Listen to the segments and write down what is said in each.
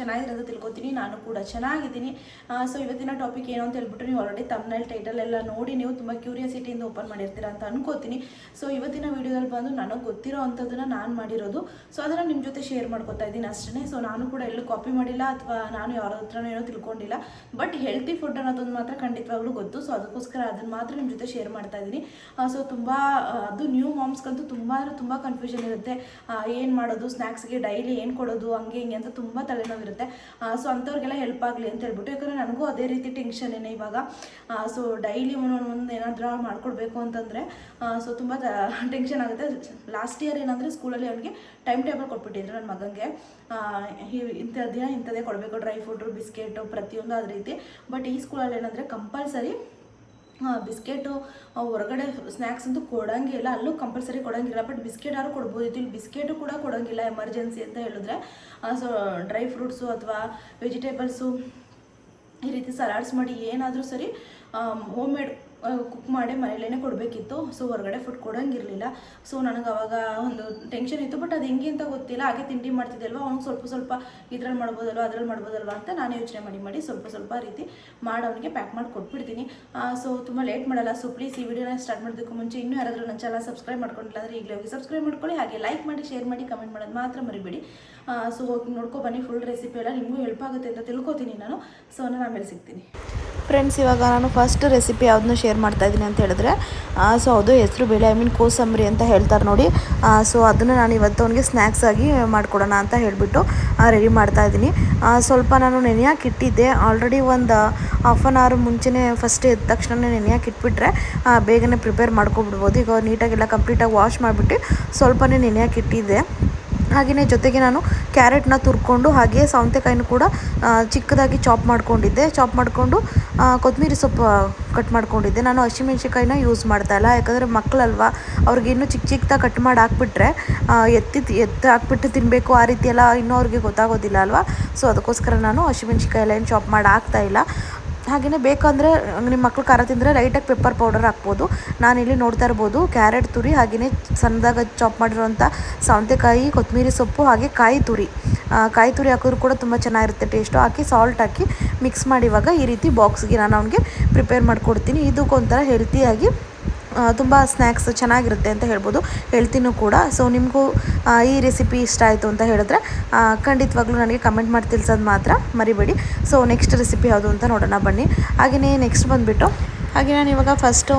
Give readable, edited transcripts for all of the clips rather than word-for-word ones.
ಚೆನ್ನಾಗಿರೋದು ತಿಳ್ಕೊತೀನಿ. ನಾನು ಕೂಡ ಚೆನ್ನಾಗಿದ್ದೀನಿ. ಸೊ ಇವತ್ತಿನ ಟಾಪಿಕ್ ಏನು ಅಂತ ಹೇಳ್ಬಿಟ್ಟು ನೀವು ಆಲ್ರೆಡಿ ತಮ್ನಲ್ಲಿ ಟೈಟಲ್ ಎಲ್ಲ ನೋಡಿ ನೀವು ತುಂಬ ಕ್ಯೂರಿಯಾಸಿಟಿಯಿಂದ ಓಪನ್ ಮಾಡಿರ್ತೀರಾ ಅಂತ ಅನ್ಕೋತೀನಿ. ಸೊ ಇವತ್ತಿನ ವಿಡಿಯೋದಲ್ಲಿ ಬಂದು ನನಗೆ ಗೊತ್ತಿರೋ ಅಂಥದ್ದನ್ನು ನಾನು ಮಾಡಿರೋದು, ಸೊ ಅದನ್ನು ನಿಮ್ಮ ಜೊತೆ ಶೇರ್ ಮಾಡ್ಕೊತಾ ಇದ್ದೀನಿ ಅಷ್ಟೇ. ಸೊ ನಾನು ಕೂಡ ಎಲ್ಲೂ ಕಾಪಿ ಮಾಡಿಲ್ಲ ಅಥವಾ ನಾನು ಯಾರ ಹತ್ರನೂ ಏನೋ ತಿಳ್ಕೊಂಡಿಲ್ಲ. ಬಟ್ ಹೆಲ್ತಿ ಫುಡ್ ಅನ್ನೋದೊಂದು ಮಾತ್ರ ಖಂಡಿತವಾಗ್ಲೂ ಗೊತ್ತು. ಸೊ ಅದಕ್ಕೋಸ್ಕರ ಅದನ್ನು ಮಾತ್ರ ನಿಮ್ಮ ಜೊತೆ ಶೇರ್ ಮಾಡ್ತಾ ಇದ್ದೀನಿ. ಸೊ ತುಂಬ ಅದು ನ್ಯೂ ಮಾಮ್ಸ್ಗಂತೂ ತುಂಬ ಕನ್ಫ್ಯೂಷನ್ ಇರುತ್ತೆ. ಏನು ಮಾಡೋದು, ಸ್ನ್ಯಾಕ್ಸ್ಗೆ ಡೈಲಿ ಏನು ಕೊಡೋದು, ಹಂಗೆ ಹಿಂಗೆ ಅಂತ ತುಂಬ ತಲೆನೋವಿರುತ್ತೆ. ಸೊ ಅಂಥವ್ರಿಗೆಲ್ಲ ಹೆಲ್ಪ್ ಆಗಲಿ ಅಂತ ಹೇಳ್ಬಿಟ್ಟು, ಯಾಕಂದರೆ ನನಗೂ ಅದೇ ರೀತಿ ಟೆನ್ಷನ್ ಏನೇ ಇವಾಗ. ಸೊ ಡೈಲಿ ಒಂದೊಂದು ಏನಾದರೂ ಮಾಡ್ಕೊಡ್ಬೇಕು ಅಂತಂದರೆ ಸೊ ತುಂಬ ಟೆನ್ಷನ್ ಆಗುತ್ತೆ. ಲಾಸ್ಟ್ ಇಯರ್ ಏನಂದರೆ ಸ್ಕೂಲಲ್ಲಿ ಅವನಿಗೆ ಟೈಮ್ ಟೇಬಲ್ ಕೊಟ್ಬಿಟ್ಟಿದ್ರು ನನ್ನ ಮಗನಿಗೆ. ಇಂಥದ್ದೇ ಕೊಡಬೇಕು, ಡ್ರೈ ಫ್ರೂಟು, ಬಿಸ್ಕೆಟು, ಪ್ರತಿಯೊಂದು ಅದೇ ರೀತಿ. ಬಟ್ ಈ ಸ್ಕೂಲಲ್ಲಿ ಏನಂದರೆ ಕಂಪಲ್ಸರಿ ಬಿಸ್ಕೆಟು ಹೊರಗಡೆ ಸ್ನ್ಯಾಕ್ಸ್ ಅಂತೂ ಕೊಡೋಂಗಿಲ್ಲ, ಅಲ್ಲೂ ಕಂಪಲ್ಸರಿ ಕೊಡೋಂಗಿಲ್ಲ. ಬಟ್ ಬಿಸ್ಕೆಟ್ ಆದ್ರೂ ಕೊಡ್ಬೋದಿತ್ತು, ಇಲ್ಲಿ ಬಿಸ್ಕೆಟು ಕೂಡ ಕೊಡೋಂಗಿಲ್ಲ ಎಮರ್ಜೆನ್ಸಿ ಅಂತ ಹೇಳಿದ್ರೆ. ಸೊ ಡ್ರೈ ಫ್ರೂಟ್ಸು ಅಥವಾ ವೆಜಿಟೇಬಲ್ಸು ಈ ರೀತಿ ಸಲಾಡ್ಸ್ ಮಾಡಿ ಏನಾದರೂ ಸರಿ ಹೋಮ್ ಮೇಡ್ ಕುಕ್ ಮಾಡಿ ಮನೇಲೇ ಕೊಡಬೇಕಿತ್ತು. ಸೊ ಹೊರಗಡೆ ಫುಡ್ ಕೊಡೋಂಗಿರಲಿಲ್ಲ. ಸೊ ನನಗೆ ಅವಾಗ ಒಂದು ಟೆನ್ಷನ್ ಇತ್ತು. ಬಟ್ ಅದು ಹೆಂಗೆ ಅಂತ ಗೊತ್ತಿಲ್ಲ. ಹಾಗೆ ತಿಂಡಿ ಮಾಡ್ತಿದ್ದೆ ಅಲ್ವಾ, ಅವ್ನಿಗೆ ಸ್ವಲ್ಪ ಇದ್ರಲ್ಲಿ ಮಾಡ್ಬೋದಲ್ವ ಅದ್ರಲ್ಲಿ ಮಾಡ್ಬೋದಲ್ವ ಅಂತ ನಾನು ಯೋಚನೆ ಮಾಡಿ ಸ್ವಲ್ಪ ರೀತಿ ಮಾಡಿ ಅವನಿಗೆ ಪ್ಯಾಕ್ ಮಾಡಿ ಕೊಟ್ಬಿಡ್ತೀನಿ. ಸೊ ತುಂಬ ಲೇಟ್ ಮಾಡಲ್ಲ. ಸೊ ಪ್ಲೀಸ್ ಈ ವಿಡಿಯೋನ ಸ್ಟಾರ್ಟ್ ಮಾಡೋದಕ್ಕೂ ಮುಂಚೆ ಇನ್ನೂ ಯಾರಾದರೂ ನನ್ನ ಚಾನಲ್ ಸಬ್ಸ್ಕ್ರೈಬ್ ಮಾಡ್ಕೊಂಡಿಲ್ಲ ಅಂದರೆ ಈಗಲೇ ಹೋಗಿ ಸಬ್ಸ್ಕ್ರೈಬ್ ಮಾಡ್ಕೊಳ್ಳಿ. ಹಾಗೆ ಲೈಕ್ ಮಾಡಿ, ಶೇರ್ ಮಾಡಿ, ಕಮೆಂಟ್ ಮಾಡೋದು ಮಾತ್ರ ಮರಿಬೇಡಿ. ಸೊ ಹೋಗಿ ನೋಡ್ಕೊ ಬನ್ನಿ. ಫುಲ್ ರೆಸಿಪಿ ಎಲ್ಲ ನಿಮಗೂ ಹೆಲ್ಪ್ ಆಗುತ್ತೆ ಅಂತ ತಿಳ್ಕೊತೀನಿ ನಾನು. ಸೊ ನಾನು ಆಮೇಲೆ ಸಿಗ್ತೀನಿ. ಫ್ರೆಂಡ್ಸ್, ಇವಾಗ ನಾನು ಫಸ್ಟ್ ರೆಸಿಪಿ ಯಾವುದನ್ನ ಶೇರ್ ಮಾಡ್ತಾಯಿದ್ದೀನಿ ಅಂತ ಹೇಳಿದ್ರೆ, ಸೊ ಅದು ಹೆಸರು ಬೇಳೆ, ಕೋಸಂಬರಿ ಅಂತ ಹೇಳ್ತಾರೆ ನೋಡಿ. ಸೊ ಅದನ್ನು ನಾನು ಇವತ್ತು ಅವನಿಗೆ ಸ್ನ್ಯಾಕ್ಸ್ ಆಗಿ ಮಾಡಿಕೊಡೋಣ ಅಂತ ಹೇಳಿಬಿಟ್ಟು ರೆಡಿ ಮಾಡ್ತಾಯಿದ್ದೀನಿ. ಸ್ವಲ್ಪ ನಾನು ನೆನೆಯೋಕೆ ಇಟ್ಟಿದ್ದೆ ಆಲ್ರೆಡಿ. ಒಂದು ಹಾಫ್ ಆನ್ ಅವರ್ ಮುಂಚೆನೇ ಫಸ್ಟ್ ಎದ್ದ ತಕ್ಷಣ ನೆನೆಯೋಕೆ ಇಟ್ಬಿಟ್ರೆ ಬೇಗನೆ ಪ್ರಿಪೇರ್ ಮಾಡ್ಕೊಬಿಡ್ಬೋದು. ಈಗ ನೀಟಾಗೆಲ್ಲ ಕಂಪ್ಲೀಟಾಗಿ ವಾಶ್ ಮಾಡಿಬಿಟ್ಟು ಸ್ವಲ್ಪನೇ ನೆನೆಯೋಕೆ ಇಟ್ಟಿದ್ದೆ. ಹಾಗೆಯೇ ಜೊತೆಗೆ ನಾನು ಕ್ಯಾರೆಟ್ನ ತುರ್ಕೊಂಡು ಹಾಗೆ ಸೌತೆಕಾಯಿನೂ ಕೂಡ ಚಿಕ್ಕದಾಗಿ ಚಾಪ್ ಮಾಡಿಕೊಂಡು ಕೊತ್ತಂಬರಿ ಸೊಪ್ಪು ಕಟ್ ಮಾಡ್ಕೊಂಡಿದ್ದೆ. ನಾನು ಹಸಿಮೆಣ್ಸಿಕಾಯಿನ ಯೂಸ್ ಮಾಡ್ತಾಯಿಲ್ಲ, ಯಾಕಂದರೆ ಮಕ್ಕಳಲ್ವ, ಅವ್ರಿಗೆ ಇನ್ನೂ ಚಿಕ್ಕದಾಗಿ ಕಟ್ ಮಾಡಿ ಹಾಕ್ಬಿಟ್ರೆ ಎತ್ತು ಹಾಕ್ಬಿಟ್ಟು ತಿನ್ನಬೇಕು ಆ ರೀತಿ ಎಲ್ಲ ಇನ್ನೂ ಅವ್ರಿಗೆ ಗೊತ್ತಾಗೋದಿಲ್ಲ ಅಲ್ವಾ. ಸೊ ಅದಕ್ಕೋಸ್ಕರ ನಾನು ಹಸಿಮೆಣ್ಸಿಕಾಯಿ ಎಲ್ಲ ಏನು ಚಾಪ್ ಮಾಡಿ ಹಾಕ್ತಾಯಿಲ್ಲ. ಹಾಗೆಯೇ ಬೇಕಂದರೆ ನಿಮ್ಮ ಮಕ್ಕಳು ಖಾರ ತಿಂದರೆ ಲೈಟಾಗಿ ಪೆಪ್ಪರ್ ಪೌಡರ್ ಹಾಕ್ಬೋದು. ನಾನಿಲ್ಲಿ ನೋಡ್ತಾ ಇರ್ಬೋದು ಕ್ಯಾರೆಟ್ ತುರಿ, ಹಾಗೆಯೇ ಸಣ್ಣದಾಗಿ ಚಾಪ್ ಮಾಡಿರೋಂಥ ಸೌತೆಕಾಯಿ, ಕೊತ್ತಂಬರಿ ಸೊಪ್ಪು, ಹಾಗೆ ಕಾಯಿ ತುರಿ ಹಾಕಿದ್ರು ಕೂಡ ತುಂಬ ಚೆನ್ನಾಗಿರುತ್ತೆ ಟೇಸ್ಟು. ಹಾಕಿ ಸಾಲ್ಟ್ ಹಾಕಿ ಮಿಕ್ಸ್ ಮಾಡಿ ಇವಾಗ ಈ ರೀತಿ ಬಾಕ್ಸ್ಗೆ ನಾನು ಅವನಿಗೆ ಪ್ರಿಪೇರ್ ಮಾಡಿಕೊಡ್ತೀನಿ. ಇದಕ್ಕೊಂಥರ ಹೆಲ್ತಿಯಾಗಿ ತುಂಬ ಸ್ನ್ಯಾಕ್ಸ್ ಚೆನ್ನಾಗಿರುತ್ತೆ ಅಂತ ಹೇಳ್ಬೋದು, ಹೆಲ್ತಿನೂ ಕೂಡ. ಸೊ ನಿಮಗೂ ಈ ರೆಸಿಪಿ ಇಷ್ಟ ಆಯಿತು ಅಂತ ಹೇಳಿದ್ರೆ ಖಂಡಿತವಾಗ್ಲೂ ನನಗೆ ಕಮೆಂಟ್ ಮಾಡಿ ತಿಳಿಸೋದು ಮಾತ್ರ ಮರಿಬೇಡಿ. ಸೊ ನೆಕ್ಸ್ಟ್ ರೆಸಿಪಿ ಯಾವುದು ಅಂತ ನೋಡೋಣ ಬನ್ನಿ. ಹಾಗೆಯೇ ನೆಕ್ಸ್ಟ್ ಬಂದುಬಿಟ್ಟು ಹಾಗೆ ನಾನು ಇವಾಗ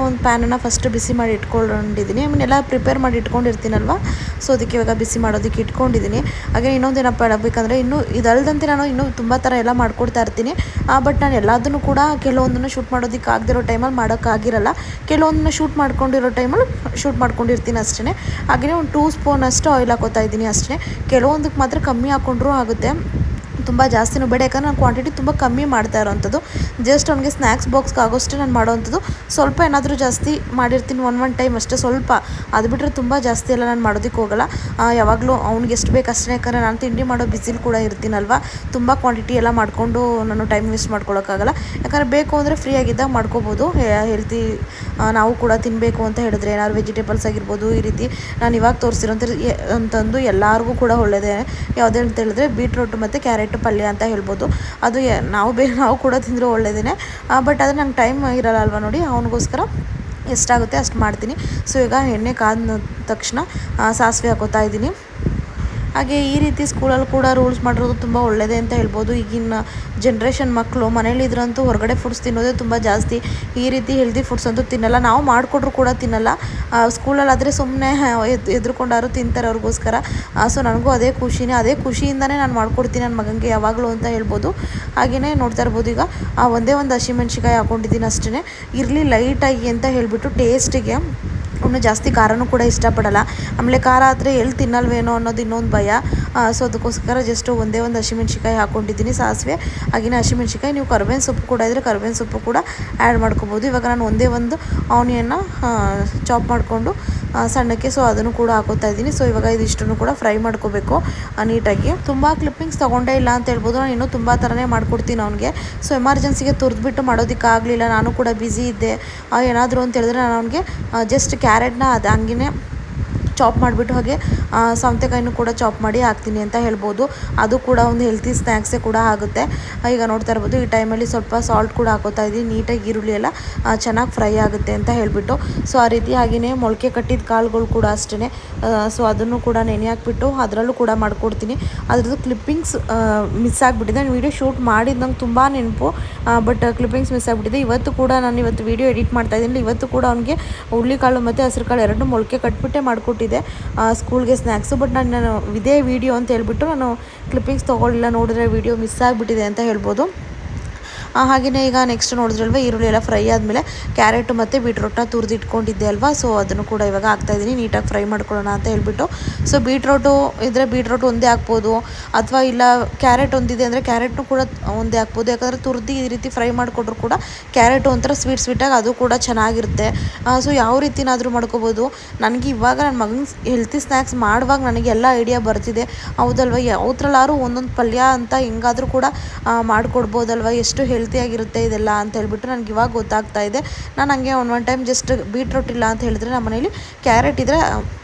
ಒಂದು ಪ್ಯಾನನ್ನು ಬಿಸಿ ಮಾಡಿ ಇಟ್ಕೊಂಡಿದ್ದೀನಿ. ಎಲ್ಲ ಪ್ರಿಪೇರ್ ಮಾಡಿ ಇಟ್ಕೊಂಡಿರ್ತೀನಲ್ವ, ಸೊ ಅದಕ್ಕೆ ಇವಾಗ ಬಿಸಿ ಮಾಡೋದಕ್ಕೆ ಇಟ್ಕೊಂಡಿದ್ದೀನಿ. ಹಾಗೆ ಇನ್ನೊಂದೇನಪ್ಪ ಹೇಳಬೇಕಂದ್ರೆ, ಇದಲ್ಲದಂತೆ ನಾನು ಇನ್ನೂ ತುಂಬ ಥರ ಎಲ್ಲ ಮಾಡ್ಕೊಡ್ತಾ ಇರ್ತೀನಿ. ಬಟ್ ನಾನು ಎಲ್ಲದನ್ನು ಕೂಡ ಕೆಲವೊಂದನ್ನು ಶೂಟ್ ಮಾಡೋದಕ್ಕೆ ಆಗದಿರೋ ಟೈಮಲ್ಲಿ ಮಾಡೋಕ್ಕಾಗಿರಲ್ಲ. ಕೆಲವೊಂದನ್ನು ಶೂಟ್ ಮಾಡ್ಕೊಂಡಿರ್ತೀನಿ ಅಷ್ಟೇ. ಹಾಗೆಯೇ ಒಂದು 2 ಸ್ಪೂನ್ ಅಷ್ಟು ಆಯಿಲ್ ಹಾಕೋತಾ ಇದ್ದೀನಿ ಅಷ್ಟೇ. ಕೆಲವೊಂದಕ್ಕೆ ಮಾತ್ರ ಕಮ್ಮಿ ಹಾಕ್ಕೊಂಡ್ರೂ ಆಗುತ್ತೆ, ತುಂಬ ಜಾಸ್ತಿನೂ ಬೇಡ. ಯಾಕಂದರೆ ನಾನು ಕ್ವಾಂಟಿಟಿ ತುಂಬ ಕಮ್ಮಿ ಮಾಡ್ತಾ ಇರೋವಂಥದ್ದು. ಜಸ್ಟ್ ಅವ್ನಿಗೆ ಸ್ನ್ಯಾಕ್ಸ್ ಬಾಕ್ಸ್ಗೆ ಆಗೋಷ್ಟೇ ನಾನು ಮಾಡೋವಂಥದ್ದು. ಸ್ವಲ್ಪ ಏನಾದರೂ ಜಾಸ್ತಿ ಮಾಡಿರ್ತೀನಿ ಒನ್ ಟೈಮ್ ಅಷ್ಟೇ, ಸ್ವಲ್ಪ. ಅದು ಬಿಟ್ಟರೆ ತುಂಬ ಜಾಸ್ತಿ ಎಲ್ಲ ನಾನು ಮಾಡೋದಕ್ಕೆ ಹೋಗಲ್ಲ. ಯಾವಾಗಲೂ ಅವ್ನಿಗೆ ಎಷ್ಟು ಬೇಕು ಅಷ್ಟೇ. ಯಾಕಂದರೆ ನಾನು ತಿಂಡಿ ಮಾಡೋ ಬಿಸಿಲು ಕೂಡ ಇರ್ತೀನಲ್ವ, ತುಂಬ ಕ್ವಾಂಟಿಟಿ ಎಲ್ಲ ಮಾಡಿಕೊಂಡು ನಾನು ಟೈಮ್ ವೇಸ್ಟ್ ಮಾಡ್ಕೊಳ್ಳೋಕ್ಕಾಗಲ್ಲ. ಯಾಕಂದರೆ ಬೇಕು ಅಂದರೆ ಫ್ರೀಯಾಗಿದ್ದಾಗ ಮಾಡ್ಕೋಬೋದು. ಹೆಲ್ತಿ ನಾವು ಕೂಡ ತಿನ್ನಬೇಕು ಅಂತ ಹೇಳಿದ್ರೆ ಏನಾದ್ರು ವೆಜಿಟೇಬಲ್ಸ್ ಆಗಿರ್ಬೋದು, ಈ ರೀತಿ ನಾನು ಇವಾಗ ತೋರಿಸಿರೋಂಥ ಅಂತಂದು ಎಲ್ಲರಿಗೂ ಕೂಡ ಒಳ್ಳೆಯದೇ. ಯಾವುದೇ ಅಂತ ಹೇಳಿದ್ರೆ ಬೀಟ್ರೂಟ್ ಮತ್ತು ಕ್ಯಾರೆಟ್ ಪಲ್ಯ ಅಂತ ಹೇಳ್ಬೋದು. ಅದು ನಾವು ಕೂಡ ತಿಂದರೂ ಒಳ್ಳೆಯದೇ. ಬಟ್ ಆದರೆ ನಂಗೆ ಟೈಮ್ ಇರಲ್ಲ ಅಲ್ವಾ ನೋಡಿ, ಅವನಿಗೋಸ್ಕರ ಎಷ್ಟಾಗುತ್ತೆ ಅಷ್ಟು ಮಾಡ್ತೀನಿ. ಸೊ ಈಗ ಎಣ್ಣೆ ಕಾದ ತಕ್ಷಣ ಸಾಸಿವೆ ಹಾಕೋತಾ ಇದ್ದೀನಿ. ಹಾಗೆ ಈ ರೀತಿ ಸ್ಕೂಲಲ್ಲಿ ಕೂಡ ರೂಲ್ಸ್ ಮಾಡಿರೋದು ತುಂಬ ಒಳ್ಳೆಯದೇ ಅಂತ ಹೇಳ್ಬೋದು. ಈಗಿನ ಜನ್ರೇಷನ್ ಮಕ್ಕಳು ಮನೇಲಿದ್ರಂತೂ ಹೊರಗಡೆ ಫುಡ್ಸ್ ತಿನ್ನೋದೇ ತುಂಬ ಜಾಸ್ತಿ. ಈ ರೀತಿ ಹೆಲ್ದಿ ಫುಡ್ಸ್ ಅಂತೂ ತಿನ್ನಲ್ಲ, ನಾವು ಮಾಡಿಕೊಟ್ರು ಕೂಡ ತಿನ್ನಲ್ಲ. ಸ್ಕೂಲಲ್ಲಾದರೆ ಸುಮ್ಮನೆ ಎದ್ರುಕೊಂಡಾರು ತಿಂತಾರೆ ಅವ್ರಿಗೋಸ್ಕರ. ಸೊ ನನಗೂ ಅದೇ ಖುಷಿಯಿಂದನೇ ನಾನು ಮಾಡ್ಕೊಡ್ತೀನಿ ನನ್ನ ಮಗನಿಗೆ ಯಾವಾಗಲೂ ಅಂತ ಹೇಳ್ಬೋದು. ಹಾಗೆಯೇ ನೋಡ್ತಾ ಇರ್ಬೋದು, ಈಗ ಒಂದೇ ಒಂದು ಹಸಿಮೆಣ್ಸಿಕಾಯಿ ಹಾಕ್ಕೊಂಡಿದ್ದೀನಿ ಅಷ್ಟೇ. ಇರಲಿ ಲೈಟಾಗಿ ಅಂತ ಹೇಳಿಬಿಟ್ಟು ಟೇಸ್ಟಿಗೆ. ಅವನು ಜಾಸ್ತಿ ಖಾರನೂ ಕೂಡ ಇಷ್ಟಪಡಲ್ಲ. ಆಮೇಲೆ ಖಾರ ಆದರೆ ಎಲ್ಲಿ ತಿನ್ನಲ್ವೇನೋ ಅನ್ನೋದು ಇನ್ನೊಂದು ಭಯ. ಸೊ ಅದಕ್ಕೋಸ್ಕರ ಜಸ್ಟ್ ಒಂದೇ ಒಂದು ಹಸಿಮೆಣ್ಸಿಕಾಯಿ ಹಾಕ್ಕೊಂಡಿದ್ದೀನಿ, ಸಾಸಿವೆ, ಹಾಗೆಯೇ ಹಸಿಮೆಣ್ಸಿಕಾಯಿ. ನೀವು ಕರ್ಬೇವಿನ ಸೊಪ್ಪು ಕೂಡ ಇದ್ದರೆ ಕರ್ಬೇವಿನ ಸೊಪ್ಪು ಕೂಡ ಆ್ಯಡ್ ಮಾಡ್ಕೋಬೋದು. ಇವಾಗ ನಾನು ಒಂದೇ ಒಂದು ಆನಿಯನ್ನ ಚಾಪ್ ಮಾಡಿಕೊಂಡು ಸಣ್ಣಕ್ಕೆ, ಸೊ ಅದನ್ನು ಕೂಡ ಹಾಕೋತಾ ಇದ್ದೀನಿ. ಸೊ ಇವಾಗ ಇದಿಷ್ಟನ್ನು ಕೂಡ ಫ್ರೈ ಮಾಡ್ಕೋಬೇಕು ನೀಟಾಗಿ. ತುಂಬ ಕ್ಲಿಪ್ಪಿಂಗ್ಸ್ ತೊಗೊಂಡೇ ಇಲ್ಲ ಅಂತ ಹೇಳ್ಬೋದು. ನಾನು ಇನ್ನೂ ತುಂಬ ಥರನೇ ಮಾಡ್ಕೊಡ್ತೀನಿ ಅವನಿಗೆ. ಸೊ ಎಮರ್ಜೆನ್ಸಿಗೆ ತುರಿದ್ಬಿಟ್ಟು ಮಾಡೋದಕ್ಕಾಗಲಿಲ್ಲ, ನಾನು ಕೂಡ ಬ್ಯುಸಿ ಇದ್ದೆ. ಏನಾದರೂ ಅಂತ ಹೇಳಿದ್ರೆ ನಾನು ಅವನಿಗೆ ಜಸ್ಟ್ ಕ್ಯಾರೆಟ್ನ ಅದು ಹಂಗೆ ಚಾಪ್ ಮಾಡಿಬಿಟ್ಟು ಹಾಗೆ ಸೌತೆಕಾಯಿನೂ ಕೂಡ ಚಾಪ್ ಮಾಡಿ ಹಾಕ್ತೀನಿ ಅಂತ ಹೇಳ್ಬೋದು. ಅದು ಕೂಡ ಒಂದು ಹೆಲ್ತಿ ಸ್ನ್ಯಾಕ್ಸೇ ಕೂಡ ಆಗುತ್ತೆ. ಈಗ ನೋಡ್ತಾ ಇರ್ಬೋದು ಈ ಟೈಮಲ್ಲಿ ಸ್ವಲ್ಪ ಸಾಲ್ಟ್ ಕೂಡ ಹಾಕೋತಾ ಇದ್ದೀನಿ, ನೀಟಾಗಿ ಈರುಳ್ಳಿ ಎಲ್ಲ ಚೆನ್ನಾಗಿ ಫ್ರೈ ಆಗುತ್ತೆ ಅಂತ ಹೇಳಿಬಿಟ್ಟು. ಸೊ ಆ ರೀತಿ ಹಾಗೆಯೇ ಮೊಳಕೆ ಕಟ್ಟಿದ ಕಾಳುಗಳು ಕೂಡ ಅಷ್ಟೇ. ಸೊ ಅದನ್ನು ಕೂಡ ನೆನೆ ಹಾಕ್ಬಿಟ್ಟು ಅದರಲ್ಲೂ ಕೂಡ ಮಾಡ್ಕೊಡ್ತೀನಿ. ಅದ್ರದ್ದು ಕ್ಲಿಪ್ಪಿಂಗ್ಸ್ ಮಿಸ್ ಆಗಿಬಿಟ್ಟಿದೆ. ನಾನು ವೀಡಿಯೋ ಶೂಟ್ ಮಾಡಿದ್ದು ನಂಗೆ ತುಂಬ ನೆನಪು, ಬಟ್ ಕ್ಲಿಪ್ಪಿಂಗ್ಸ್ ಮಿಸ್ ಆಗಿಬಿಟ್ಟಿದೆ. ಇವತ್ತು ಕೂಡ ನಾನು ವೀಡಿಯೋ ಎಡಿಟ್ ಮಾಡ್ತಾ ಇದ್ದೀನಿ. ಇವತ್ತು ಕೂಡ ಅವನಿಗೆ ಹುರುಳಿಕಾಳು ಮತ್ತು ಹಸಿರು ಕಾಳು ಎರಡನ್ನೂ ಮೊಳಕೆ ಕಟ್ಬಿಟ್ಟೆ ಮಾಡಿಕೊಟ್ಟಿದ್ದೆ ಸ್ಕೂಲ್ಗೆ ಸ್ನ್ಯಾಕ್ಸು. ಬಟ್ ನಾನು ಇದೇ ವೀಡಿಯೋ ಅಂತ ಹೇಳ್ಬಿಟ್ಟು ನಾನು ಕ್ಲಿಪ್ಪಿಂಗ್ಸ್ ತೊಗೊಳ್ಳಿಲ್ಲ, ನೋಡಿದ್ರೆ ವೀಡಿಯೋ ಮಿಸ್ ಆಗಿಬಿಟ್ಟಿದೆ ಅಂತ ಹೇಳ್ಬೋದು. ಹಾಗೆಯೇ ಈಗ ನೆಕ್ಸ್ಟ್ ನೋಡಿದ್ರಲ್ವ ಈರುಳ್ಳಿ ಎಲ್ಲ ಫ್ರೈ ಆದಮೇಲೆ ಕ್ಯಾರೆಟು ಮತ್ತು ಬೀಟ್ರೋಟ್ನ ತುರಿದಿಟ್ಕೊಂಡಿದ್ದೆ ಅಲ್ವಾ, ಸೊ ಅದನ್ನು ಕೂಡ ಇವಾಗ ಹಾಕ್ತಾಯಿದ್ದೀನಿ ನೀಟಾಗಿ ಫ್ರೈ ಮಾಡ್ಕೊಳ್ಳೋಣ ಅಂತ ಹೇಳ್ಬಿಟ್ಟು. ಸೊ ಬೀಟ್ರೋಟು ಇದ್ದರೆ ಬೀಟ್ರೋಟ್ ಒಂದೇ ಹಾಕ್ಬೋದು, ಅಥವಾ ಇಲ್ಲ ಕ್ಯಾರೆಟ್ ಒಂದಿದೆ ಅಂದರೆ ಕ್ಯಾರೆಟ್ನು ಕೂಡ ಒಂದೇ ಹಾಕ್ಬೋದು. ಯಾಕಂದರೆ ತುರಿದು ಈ ರೀತಿ ಫ್ರೈ ಮಾಡಿಕೊಟ್ರು ಕೂಡ ಕ್ಯಾರೆಟು ಒಂಥರ ಸ್ವೀಟಾಗಿ ಅದು ಕೂಡ ಚೆನ್ನಾಗಿರುತ್ತೆ. ಸೊ ಯಾವ ರೀತಿನಾದರೂ ಮಾಡ್ಕೋಬೋದು. ನನಗೆ ಇವಾಗ ನನ್ನ ಮಗನ ಹೆಲ್ತಿ ಸ್ನ್ಯಾಕ್ಸ್ ಮಾಡುವಾಗ ನನಗೆ ಎಲ್ಲ ಐಡಿಯಾ ಬರ್ತಿದೆ. ಹೌದಲ್ವ, ಯಾವ್ದ್ರಲ್ಲಾದ್ರೂ ಒಂದೊಂದು ಪಲ್ಯ ಅಂತ ಹೆಂಗಾದರೂ ಕೂಡ ಮಾಡಿಕೊಡ್ಬೋದಲ್ವ, ಎಷ್ಟು ಹೆಲ್ತಿಯಾಗಿರುತ್ತೆ ಇದೆಲ್ಲ ಅಂತ ಹೇಳ್ಬಿಟ್ಟು ನನಗೆ ಇವಾಗ ಗೊತ್ತಾಗ್ತಾ ಇದೆ. ನಾನು ಹಂಗೆ ಒನ್ ಟೈಮ್ ಜಸ್ಟ್ ಬೀಟ್ರೋಟ್ ಇಲ್ಲ ಅಂತ ಹೇಳಿದ್ರೆ ನಮ್ಮ ಮನೇಲಿ ಕ್ಯಾರೆಟ್ ಇದ್ದರೆ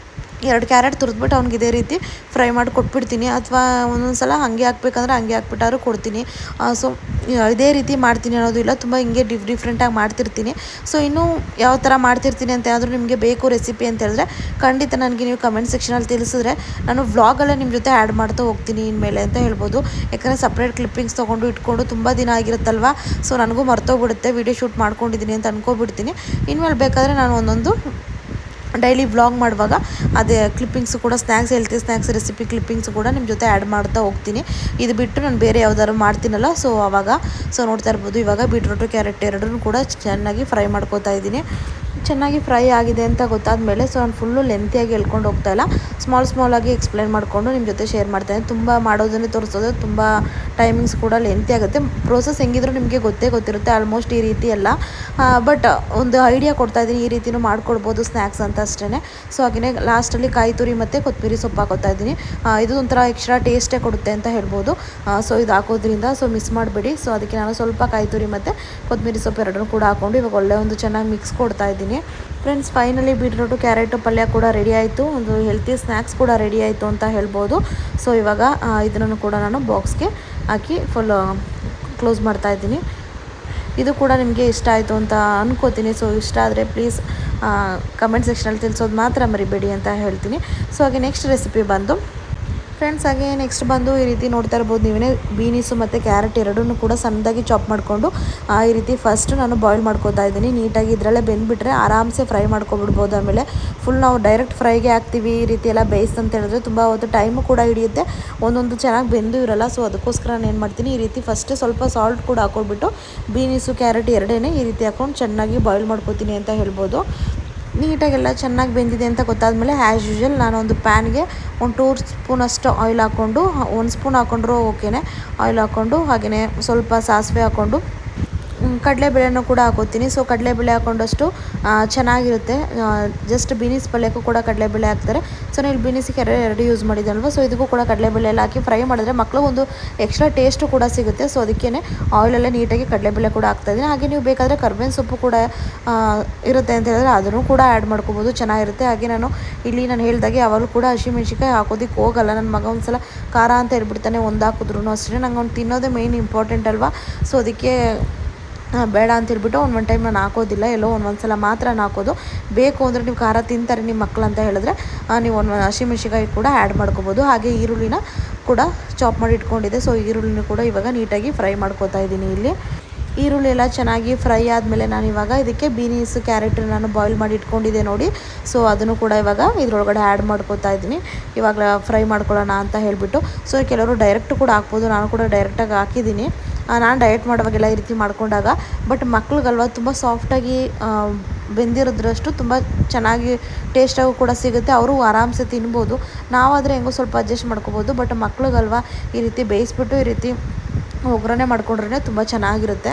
2 ಕ್ಯಾರೆಟ್ ತುರಿದ್ಬಿಟ್ಟು ಅವ್ನಿಗೆ ಇದೇ ರೀತಿ ಫ್ರೈ ಮಾಡಿ ಕೊಟ್ಬಿಡ್ತೀನಿ, ಅಥವಾ ಒಂದೊಂದು ಸಲ ಹಾಗೆ ಹಾಕ್ಬೇಕಂದ್ರೆ ಹಾಗೆ ಹಾಕ್ಬಿಟ್ಟಾದ್ರೂ ಕೊಡ್ತೀನಿ. ಸೊ ಇದೇ ರೀತಿ ಮಾಡ್ತೀನಿ ಅನ್ನೋದು ಇಲ್ಲ, ತುಂಬ ಹಿಂಗೆ ಡಿಫ್ರೆಂಟಾಗಿ ಮಾಡ್ತಿರ್ತೀನಿ. ಸೊ ಇನ್ನೂ ಯಾವ ಥರ ಮಾಡ್ತಿರ್ತೀನಿ ಅಂತ ಏನಾದರೂ ನಿಮಗೆ ಬೇಕು ರೆಸಿಪಿ ಅಂತ ಹೇಳಿದ್ರೆ ಖಂಡಿತ ನನಗೆ ನೀವು ಕಮೆಂಟ್ ಸೆಕ್ಷನಲ್ಲಿ ತಿಳಿಸಿದ್ರೆ ನಾನು ವ್ಲಾಗಲ್ಲೇ ನಿಮ್ಮ ಜೊತೆ ಆ್ಯಡ್ ಮಾಡ್ತಾ ಹೋಗ್ತೀನಿ ಇನ್ಮೇಲೆ ಅಂತ ಹೇಳ್ಬೋದು. ಯಾಕಂದರೆ ಸಪ್ರೇಟ್ ಕ್ಲಿಪ್ಪಿಂಗ್ಸ್ ತೊಗೊಂಡು ಇಟ್ಕೊಂಡು ತುಂಬ ದಿನ ಆಗಿರುತ್ತಲ್ವ, ಸೊ ನನಗೂ ಮರ್ತೋಗ್ಬಿಡುತ್ತೆ ವೀಡಿಯೋ ಶೂಟ್ ಮಾಡ್ಕೊಂಡಿದ್ದೀನಿ ಅಂತ ಅನ್ಕೋಬಿಡ್ತೀನಿ. ಇನ್ಮೇಲೆ ಬೇಕಾದರೆ ನಾನು ಒಂದೊಂದು ಡೈಲಿ ವ್ಲಾಗ್ ಮಾಡುವಾಗ ಅದೇ ಕ್ಲಿಪ್ಪಿಂಗ್ಸು ಕೂಡ ಹೆಲ್ತಿ ಸ್ನ್ಯಾಕ್ಸ್ ರೆಸಿಪಿ ಕ್ಲಿಪ್ಪಿಂಗ್ಸು ಕೂಡ ನಿಮ್ಮ ಜೊತೆ ಆ್ಯಡ್ ಮಾಡ್ತಾ ಹೋಗ್ತೀನಿ. ಇದು ಬಿಟ್ಟು ನಾನು ಬೇರೆ ಯಾವ್ದಾದ್ರು ಮಾಡ್ತೀನಲ್ಲ, ಸೊ ಆವಾಗ ನೋಡ್ತಾ ಇರ್ಬೋದು ಇವಾಗ ಬೀಟ್ರೋಟು ಕ್ಯಾರೆಟ್ ಎರಡನ್ನೂ ಕೂಡ ಚೆನ್ನಾಗಿ ಫ್ರೈ ಮಾಡ್ಕೋತಾ ಇದ್ದೀನಿ. ಚೆನ್ನಾಗಿ ಫ್ರೈ ಆಗಿದೆ ಅಂತ ಗೊತ್ತಾದ ಮೇಲೆ ಸೊ ನಾನು ಫುಲ್ಲು ಲೆಂತಿಯಾಗಿ ಹೇಳ್ಕೊಂಡು ಹೋಗ್ತಾಯಿಲ್ಲ, ಸ್ಮಾಲಾಗಿ ಎಕ್ಸ್ಪ್ಲೈನ್ ಮಾಡಿಕೊಂಡು ನಿಮ್ಮ ಜೊತೆ ಶೇರ್ ಮಾಡ್ತಾಯಿದ್ದೀನಿ. ತುಂಬ ಮಾಡೋದನ್ನೇ ತೋರಿಸೋದು ತುಂಬ ಟೈಮಿಂಗ್ಸ್ ಕೂಡ ಲೆಂತಿ ಆಗುತ್ತೆ. ಪ್ರೋಸೆಸ್ ಹೆಂಗಿದ್ರು ನಿಮಗೆ ಗೊತ್ತಿರುತ್ತೆ ಆಲ್ಮೋಸ್ಟ್ ಈ ರೀತಿ ಎಲ್ಲ, ಬಟ್ ಒಂದು ಐಡಿಯಾ ಕೊಡ್ತಾಯಿದ್ದೀನಿ, ಈ ರೀತಿಯೂ ಮಾಡ್ಕೊಡ್ಬೋದು ಸ್ನ್ಯಾಕ್ಸ್ ಅಂತ ಅಷ್ಟೇ. ಸೊ ಹಾಗೆಯೇ ಲಾಸ್ಟಲ್ಲಿ ಕಾಯಿ ತುರಿ ಮತ್ತು ಕೊತ್ತಂಬರಿ ಸೊಪ್ಪು ಹಾಕೋತಾ ಇದ್ದೀನಿ. ಇದು ಒಂಥರ ಎಕ್ಸ್ಟ್ರಾ ಟೇಸ್ಟೇ ಕೊಡುತ್ತೆ ಅಂತ ಹೇಳ್ಬೋದು. ಸೊ ಇದು ಹಾಕೋದ್ರಿಂದ ಸೊ ಮಿಸ್ ಮಾಡಬೇಡಿ. ಸೊ ಅದಕ್ಕೆ ನಾನು ಸ್ವಲ್ಪ ಕಾಯಿ ತುರಿ ಮತ್ತು ಕೊತ್ತಂಬರಿ ಸೊಪ್ಪು ಎರಡನ್ನೂ ಕೂಡ ಹಾಕ್ಕೊಂಡು ಇವಾಗ ಒಳ್ಳೆ ಒಂದು ಚೆನ್ನಾಗಿ ಮಿಕ್ಸ್ ಕೊಡ್ತಾ ಇದ್ದೀನಿ. ಫ್ರೆಂಡ್ಸ್ ಫೈನಲಿ ಬೀಟ್ರೋಟು ಕ್ಯಾರೆಟು ಪಲ್ಯ ಕೂಡ ರೆಡಿ ಆಯಿತು, ಒಂದು ಹೆಲ್ತಿ ಸ್ನ್ಯಾಕ್ಸ್ ಕೂಡ ರೆಡಿ ಆಯಿತು ಅಂತ ಹೇಳ್ಬೋದು. ಸೊ ಇವಾಗ ಇದನ್ನು ಕೂಡ ನಾನು ಬಾಕ್ಸ್ಗೆ ಹಾಕಿ ಫುಲ್ ಕ್ಲೋಸ್ ಮಾಡ್ತಾಯಿದ್ದೀನಿ. ಇದು ಕೂಡ ನಿಮಗೆ ಇಷ್ಟ ಆಯಿತು ಅಂತ ಅನ್ಕೋತೀನಿ. ಸೊ ಇಷ್ಟ ಆದರೆ ಪ್ಲೀಸ್ ಕಮೆಂಟ್ ಸೆಕ್ಷನಲ್ಲಿ ತಿಳಿಸೋದು ಮಾತ್ರ ಮರಿಬೇಡಿ ಅಂತ ಹೇಳ್ತೀನಿ. ಸೊ ಹಾಗೆ ನೆಕ್ಸ್ಟ್ ರೆಸಿಪಿ ಬಂದು ಫ್ರೆಂಡ್ಸ್ ಹಾಗೆ ನೆಕ್ಸ್ಟ್ ಬಂದು ಈ ರೀತಿ ನೋಡ್ತಾ ಇರ್ಬೋದು ನೀವೇ, ಬೀನೀಸು ಮತ್ತು ಕ್ಯಾರೆಟ್ ಎರಡನ್ನೂ ಕೂಡ ಸಣ್ಣದಾಗಿ ಚಾಪ್ ಮಾಡಿಕೊಂಡು ಈ ರೀತಿ ಫಸ್ಟು ನಾನು ಬಾಯ್ಲ್ ಮಾಡ್ಕೋತಾ ಇದ್ದೀನಿ. ನೀಟಾಗಿ ಇದರಲ್ಲೇ ಬೆಂದುಬಿಟ್ರೆ ಆರಾಮ್ಸೆ ಫ್ರೈ ಮಾಡ್ಕೊಬಿಡ್ಬೋದು. ಆಮೇಲೆ ಫುಲ್ ನಾವು ಡೈರೆಕ್ಟ್ ಫ್ರೈಗೆ ಹಾಕ್ತೀವಿ ಈ ರೀತಿ ಎಲ್ಲ ಬೇಯಿಸ್ ಅಂತ ಹೇಳಿದ್ರೆ ತುಂಬ ಹೊತ್ತು ಟೈಮು ಕೂಡ ಹಿಡಿಯುತ್ತೆ, ಒಂದೊಂದು ಚೆನ್ನಾಗಿ ಬೆಂದು ಇರೋಲ್ಲ. ಸೊ ಅದಕ್ಕೋಸ್ಕರ ನಾನು ಏನು ಮಾಡ್ತೀನಿ, ಈ ರೀತಿ ಫಸ್ಟೇ ಸ್ವಲ್ಪ ಸಾಲ್ಟ್ ಕೂಡ ಹಾಕ್ಕೊಬಿಟ್ಟು ಬೀನೀಸು ಕ್ಯಾರೆಟ್ ಎರಡೇ ಈ ರೀತಿ ಹಾಕ್ಕೊಂಡು ಚೆನ್ನಾಗಿ ಬಾಯ್ಲ್ ಮಾಡ್ಕೋತೀನಿ ಅಂತ ಹೇಳ್ಬೋದು. ನೀಟಾಗೆಲ್ಲ ಚೆನ್ನಾಗಿ ಬೆಂದಿದೆ ಅಂತ ಗೊತ್ತಾದಮೇಲೆ ಆ್ಯಸ್ ಯೂಶ್ವಲ್ ನಾನು ಒಂದು ಪ್ಯಾನ್ಗೆ ಒಂದು 2 ಸ್ಪೂನಷ್ಟು ಆಯಿಲ್ ಹಾಕ್ಕೊಂಡು, 1 ಸ್ಪೂನ್ ಹಾಕ್ಕೊಂಡ್ರೂ ಓಕೆನೇ, ಆಯಿಲ್ ಹಾಕ್ಕೊಂಡು ಹಾಗೆಯೇ ಸ್ವಲ್ಪ ಸಾಸಿವೆ ಹಾಕ್ಕೊಂಡು ಕಡಲೆಬೇಳೆನೂ ಕೂಡ ಹಾಕೋತೀನಿ. ಸೊ ಕಡಲೆಬೇಳೆ ಹಾಕ್ಕೊಂಡಷ್ಟು ಚೆನ್ನಾಗಿರುತ್ತೆ. ಜಸ್ಟ್ ಬೀನೀಸ್ ಪಲ್ಯಕ್ಕೂ ಕೂಡ ಕಡಲೆಬೇಳೆ ಹಾಕ್ತಾರೆ. ಸೊ ನೀವು ಬೀನೀಸಿಗೆ ಎರಡು ಯೂಸ್ ಮಾಡಿದ್ದಲ್ವ, ಸೊ ಇದಕ್ಕೂ ಕೂಡ ಕಡಲೆಬೇಳೆ ಎಲ್ಲ ಹಾಕಿ ಫ್ರೈ ಮಾಡಿದ್ರೆ ಮಕ್ಕಳು ಒಂದು ಎಕ್ಸ್ಟ್ರಾ ಟೇಸ್ಟು ಕೂಡ ಸಿಗುತ್ತೆ. ಸೊ ಅದಕ್ಕೇ ಆಯಿಲಲ್ಲೇ ನೀಟಾಗಿ ಕಡಲೆಬೇಳೆ ಕೂಡ ಹಾಕ್ತಾಯಿದ್ದೀನಿ. ಹಾಗೆ ನೀವು ಬೇಕಾದರೆ ಕರ್ಬೇವಿನ ಸೊಪ್ಪು ಕೂಡ ಇರುತ್ತೆ ಅಂತ ಹೇಳಿದ್ರೆ ಅದನ್ನು ಕೂಡ ಆ್ಯಡ್ ಮಾಡ್ಕೋಬೋದು, ಚೆನ್ನಾಗಿರುತ್ತೆ. ಹಾಗೆ ನಾನು ಹೇಳ್ದಾಗೆ ಯಾವಾಗಲೂ ಕೂಡ ಹಸಿಮೆಣ್ಸಿಕಾಯಿ ಹಾಕೋದಕ್ಕೆ ಹೋಗಲ್ಲ. ನನ್ನ ಮಗ ಒಂದು ಸಲ ಖಾರ ಅಂತ ಹೇಳ್ಬಿಡ್ತಾನೆ, ಒಂದು ಹಾಕಿದ್ರು ಅಷ್ಟೇ. ನಂಗೆ ಅವ್ನು ತಿನ್ನೋದೇ ಮೇಯ್ನ್ ಇಂಪಾರ್ಟೆಂಟ್ ಅಲ್ವಾ. ಸೊ ಅದಕ್ಕೆ ಬೇಡ ಅಂತ ಹೇಳ್ಬಿಟ್ಟು ಒಂದು ಟೈಮ್ ನಾನು ಹಾಕೋದಿಲ್ಲ, ಎಲ್ಲೋ ಒಂದು ಸಲ ಮಾತ್ರ ನಾನು ಹಾಕೋದು. ಬೇಕು ಅಂದರೆ ನೀವು ಖಾರ ತಿಂತಾರೆ ನಿಮ್ಮ ಮಕ್ಕಳು ಅಂತ ಹೇಳಿದ್ರೆ ನೀವು ಒಂದು ಹಸಿಮೆಣ್ಸಿಕಾಯಿ ಕೂಡ ಆ್ಯಡ್ ಮಾಡ್ಕೋಬೋದು. ಹಾಗೆ ಈರುಳ್ಳಿನ ಕೂಡ ಚಾಪ್ ಮಾಡಿ ಇಟ್ಕೊಂಡಿದ್ದೆ. ಸೊ ಈರುಳ್ಳಿನೂ ಕೂಡ ಇವಾಗ ನೀಟಾಗಿ ಫ್ರೈ ಮಾಡ್ಕೋತಾ ಇದ್ದೀನಿ. ಇಲ್ಲಿ ಈರುಳ್ಳಿ ಎಲ್ಲ ಚೆನ್ನಾಗಿ ಫ್ರೈ ಆದಮೇಲೆ ನಾನು ಇವಾಗ ಇದಕ್ಕೆ ಬೀನೀಸ್ ಕ್ಯಾರೆಟ್ ನಾನು ಬಾಯ್ಲ್ ಮಾಡಿ ಇಟ್ಕೊಂಡಿದ್ದೆ ನೋಡಿ. ಸೊ ಅದನ್ನು ಕೂಡ ಇವಾಗ ಇದ್ರೊಳಗಡೆ ಆ್ಯಡ್ ಮಾಡ್ಕೋತಾ ಇದ್ದೀನಿ, ಇವಾಗ ಫ್ರೈ ಮಾಡ್ಕೊಳ್ಳೋಣ ಅಂತ ಹೇಳಿಬಿಟ್ಟು. ಸೊ ಕೆಲವರು ಡೈರೆಕ್ಟ್ ಕೂಡ ಹಾಕ್ಬೋದು, ನಾನು ಕೂಡ ಡೈರೆಕ್ಟಾಗಿ ಹಾಕಿದ್ದೀನಿ. ನಾನು ಡಯಟ್ ಮಾಡುವಾಗೆಲ್ಲ ಈ ರೀತಿ ಮಾಡ್ಕೊಂಡಾಗ, ಬಟ್ ಮಕ್ಳಿಗಲ್ವ ತುಂಬ ಸಾಫ್ಟಾಗಿ ಬೆಂದಿರೋದ್ರಷ್ಟು ತುಂಬ ಚೆನ್ನಾಗಿ ಟೇಸ್ಟಾಗೂ ಕೂಡ ಸಿಗುತ್ತೆ, ಅವರು ಆರಾಮ್ಸೆ ತಿನ್ಬೋದು. ನಾವಾದರೆ ಹೆಂಗೋ ಸ್ವಲ್ಪ ಅಡ್ಜಸ್ಟ್ ಮಾಡ್ಕೋಬೋದು, ಬಟ್ ಮಕ್ಳಿಗಲ್ವ ಈ ರೀತಿ ಬೇಯಿಸ್ಬಿಟ್ಟು ಈ ರೀತಿ ಒಗ್ಗರಣೆ ಮಾಡ್ಕೊಂಡ್ರೆ ತುಂಬ ಚೆನ್ನಾಗಿರುತ್ತೆ.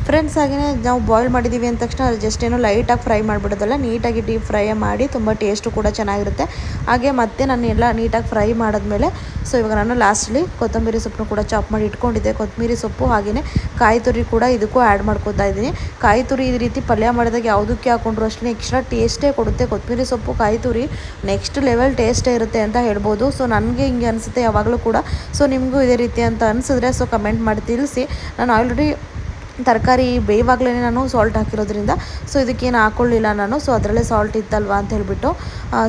ಫ್ರೆಂಡ್ಸ್ ಹಾಗೆಯೇ ನಾವು ಬಾಯ್ಲ್ ಮಾಡಿದ್ದೀವಿ ಅಂದ ತಕ್ಷಣ ಅದು ಜಸ್ಟ್ ಏನೋ ಲೈಟಾಗಿ ಫ್ರೈ ಮಾಡಿಬಿಡೋದಲ್ಲ, ನೀಟಾಗಿ ಡೀಪ್ ಫ್ರೈ ಮಾಡಿ ತುಂಬ ಟೇಸ್ಟು ಕೂಡ ಚೆನ್ನಾಗಿರುತ್ತೆ. ಹಾಗೆ ಮತ್ತೆ ನಾನು ಎಲ್ಲ ನೀಟಾಗಿ ಫ್ರೈ ಮಾಡಿದ್ಮೇಲೆ ಸೊ ಇವಾಗ ನಾನು ಲಾಸ್ಟಲ್ಲಿ ಕೊತ್ತಂಬರಿ ಸೊಪ್ಪನ್ನು ಕೂಡ ಚಾಪ್ ಮಾಡಿ ಇಟ್ಕೊಂಡಿದ್ದೆ. ಕೊತ್ತಂಬರಿ ಸೊಪ್ಪು ಹಾಗೆಯೇ ಕಾಯಿ ತುರಿ ಕೂಡ ಇದಕ್ಕೂ ಆ್ಯಡ್ ಮಾಡ್ಕೊತಾ ಇದ್ದೀನಿ. ಕಾಯಿ ತುರಿ ಈ ರೀತಿ ಪಲ್ಯ ಮಾಡಿದಾಗ ಯಾವುದಕ್ಕೆ ಹಾಕೊಂಡ್ರು ಅಷ್ಟೇ ಎಕ್ಸ್ಟ್ರಾ ಟೇಸ್ಟೇ ಕೊಡುತ್ತೆ. ಕೊತ್ತಂಬರಿ ಸೊಪ್ಪು ಕಾಯಿ ತುರಿ ನೆಕ್ಸ್ಟ್ ಲೆವೆಲ್ ಟೇಸ್ಟೇ ಇರುತ್ತೆ ಅಂತ ಹೇಳ್ಬೋದು. ಸೊ ನನಗೆ ಹಿಂಗೆ ಅನಿಸುತ್ತೆ ಯಾವಾಗಲೂ ಕೂಡ. ಸೊ ನಿಮಗೂ ಇದೇ ರೀತಿ ಅಂತ ಅನಿಸಿದ್ರೆ ಸೊ ಕಮೆಂಟ್ ಮಾಡಿ ತಿಳಿಸಿ. ನಾನು ಆಲ್ರೆಡಿ ತರಕಾರಿ ಬೇಯುವಾಗಲೇ ನಾನು ಸಾಲ್ಟ್ ಹಾಕಿರೋದ್ರಿಂದ ಸೊ ಇದಕ್ಕೇನು ಹಾಕ್ಕೊಳ್ಳಿಲ್ಲ ನಾನು. ಸೊ ಅದರಲ್ಲೇ ಸಾಲ್ಟ್ ಇತ್ತಲ್ವ ಅಂತ ಹೇಳಿಬಿಟ್ಟು